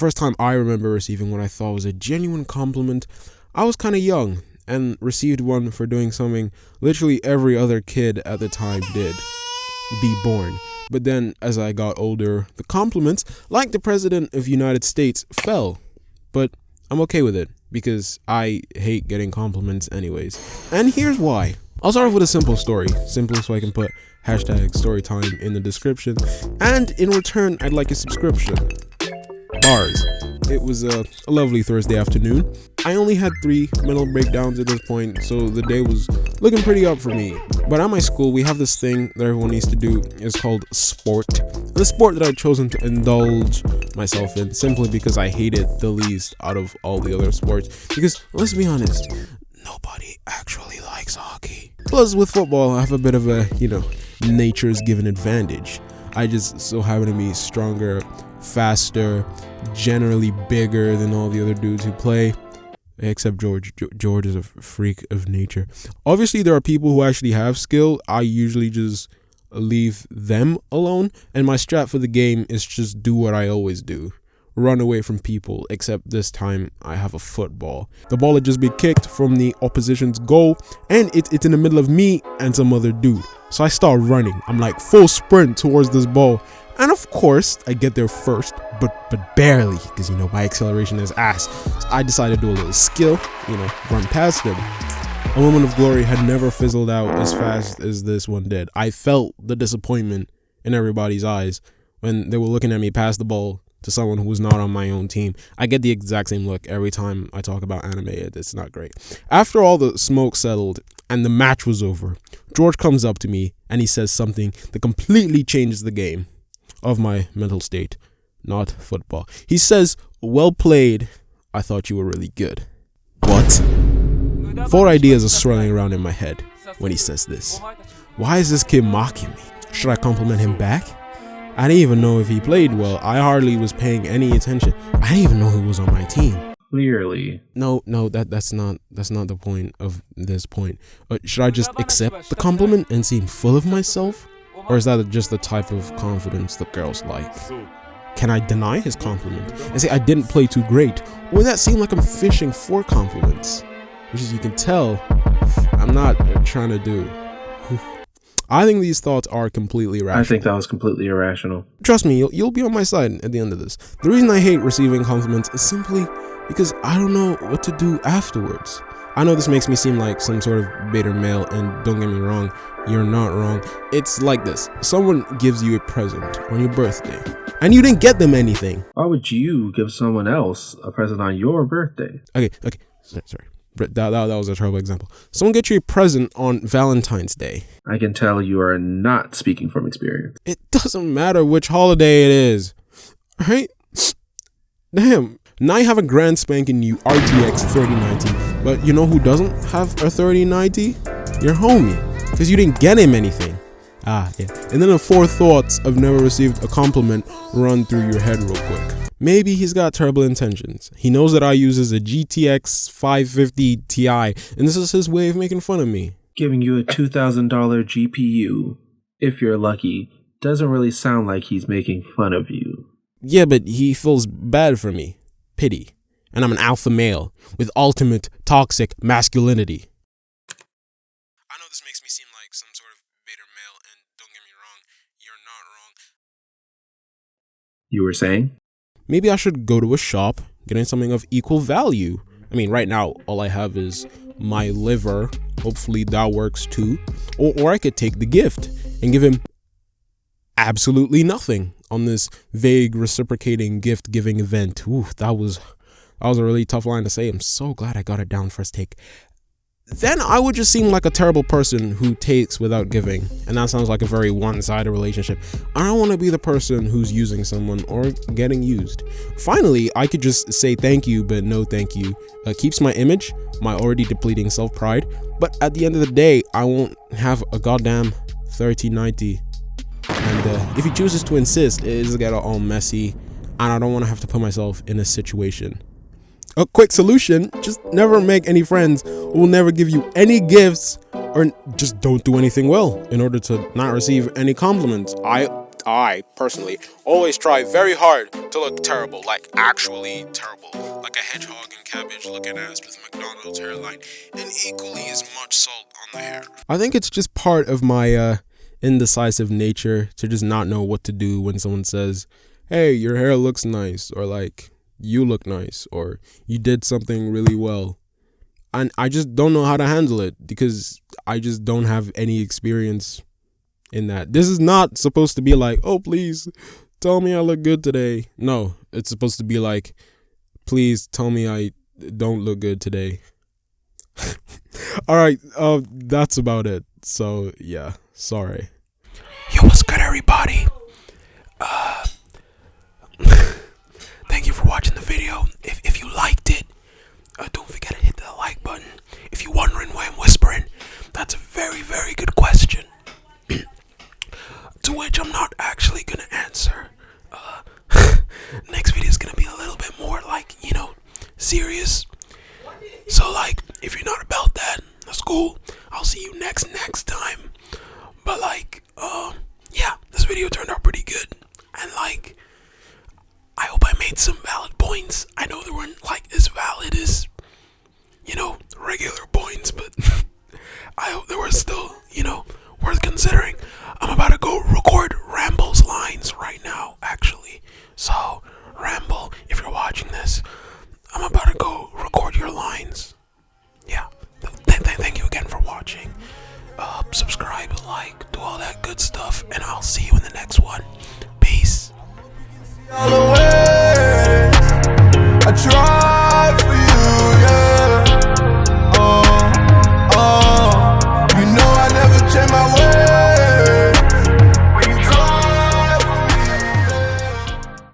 first time I remember receiving what I thought was a genuine compliment, I was kind of young and received one for doing something literally every other kid at the time did: be born. But then as I got older, the compliments, like the President of the United States, fell. But I'm okay with it because I hate getting compliments anyways. And here's why. I'll start off with a simple story, simply so I can put #storytime in the description. And in return, I'd like a subscription. Bars. It was a lovely Thursday afternoon. I only had 3 mental breakdowns at this point, so the day was looking pretty up for me. But at my school, we have this thing that everyone needs to do. It's called sport. And the sport that I've chosen to indulge myself in simply because I hate it the least out of all the other sports. Because let's be honest, nobody actually likes hockey. Plus, with football, I have a bit of a, nature's given advantage. I just so happen to be stronger, faster, generally bigger than all the other dudes who play, except George. George is a freak of nature. Obviously, there are people who actually have skill. I usually just leave them alone, and my strat for the game is just do what I always do: run away from people, except this time I have a football. The ball had just been kicked from the opposition's goal, and it's in the middle of me and some other dude. So I start running. I'm like full sprint towards this ball. And of course, I get there first, but barely, because my acceleration is ass. So I decided to do a little skill, run past him. A moment of glory had never fizzled out as fast as this one did. I felt the disappointment in everybody's eyes when they were looking at me pass the ball to someone who was not on my own team. I get the exact same look every time I talk about anime. It's not great. After all the smoke settled and the match was over, George comes up to me and he says something that completely changes the game of my mental state. Not football. He says, "Well played. I thought you were really good." What? 4 ideas are swirling around in my head when he says this. Why is this kid mocking me? Should I compliment him back? I didn't even know if he played well. I hardly was paying any attention. I didn't even know who was on my team. Clearly. No, that's not the point of this point. Should I just accept the compliment and seem full of myself? Or is that just the type of confidence that girls like? Can I deny his compliment and say I didn't play too great? Or would that seem like I'm fishing for compliments? Which, as you can tell, I'm not trying to do. I think these thoughts are completely irrational. I think that was completely irrational. Trust me, you'll be on my side at the end of this. The reason I hate receiving compliments is simply because I don't know what to do afterwards. I know this makes me seem like some sort of beta male, and don't get me wrong, you're not wrong. It's like this. Someone gives you a present on your birthday, and you didn't get them anything. Why would you give someone else a present on your birthday? Okay. Sorry. That was a terrible example. Someone gets you a present on Valentine's Day. I can tell you are not speaking from experience. It doesn't matter which holiday it is. Right? Damn. Now you have a grand spanking new RTX 3090. But you know who doesn't have a 3090? Your homie. Because you didn't get him anything. Yeah. And then the 4 thoughts of never received a compliment run through your head real quick. Maybe he's got terrible intentions. He knows that I uses a GTX 550 Ti, and this is his way of making fun of me. Giving you a $2,000 GPU, if you're lucky, doesn't really sound like he's making fun of you. Yeah, but he feels bad for me. Pity. And I'm an alpha male with ultimate toxic masculinity. I know this makes me seem like some sort of beta male, and don't get me wrong, you're not wrong. You were saying? Maybe I should go to a shop, getting something of equal value. I mean, right now, all I have is my liver. Hopefully that works too. Or I could take the gift and give him absolutely nothing on this vague reciprocating gift-giving event. Ooh, that was a really tough line to say. I'm so glad I got it down first take. Then I would just seem like a terrible person who takes without giving, and that sounds like a very one-sided relationship. I don't want to be the person who's using someone or getting used. Finally, I could just say thank you, but no thank you. Keeps my image, my already depleting self-pride, but at the end of the day, I won't have a goddamn 3090. And if he chooses to insist, it'll get all messy, and I don't want to have to put myself in a situation. A quick solution: just never make any friends who will never give you any gifts, or just don't do anything well in order to not receive any compliments. I I personally always try very hard to look terrible, like actually terrible, like a hedgehog and cabbage looking ass with McDonald's hairline and equally as much salt on the hair. I think it's just part of my indecisive nature to just not know what to do when someone says, hey, your hair looks nice, or like, you look nice, or you did something really well. And I just don't know how to handle it because I just don't have any experience in that. This is not supposed to be like, oh, please tell me I look good today. No, it's supposed to be like, please tell me I don't look good today. All right, that's about it. So yeah, sorry. Yo, what's good, everybody? Thank you for watching the video. If you liked it, don't forget to hit the like button. If you're wondering why I'm whispering, that's a very, very good question. To which I'm not actually gonna answer. Next video is gonna be a little bit more like, serious. So like, if you're not about that, that's cool. I'll see you next time. But like, yeah, this video turned out pretty good. And like, I hope I made some valid points. I know they weren't like as valid as, regular points, but I hope they were still, worth considering.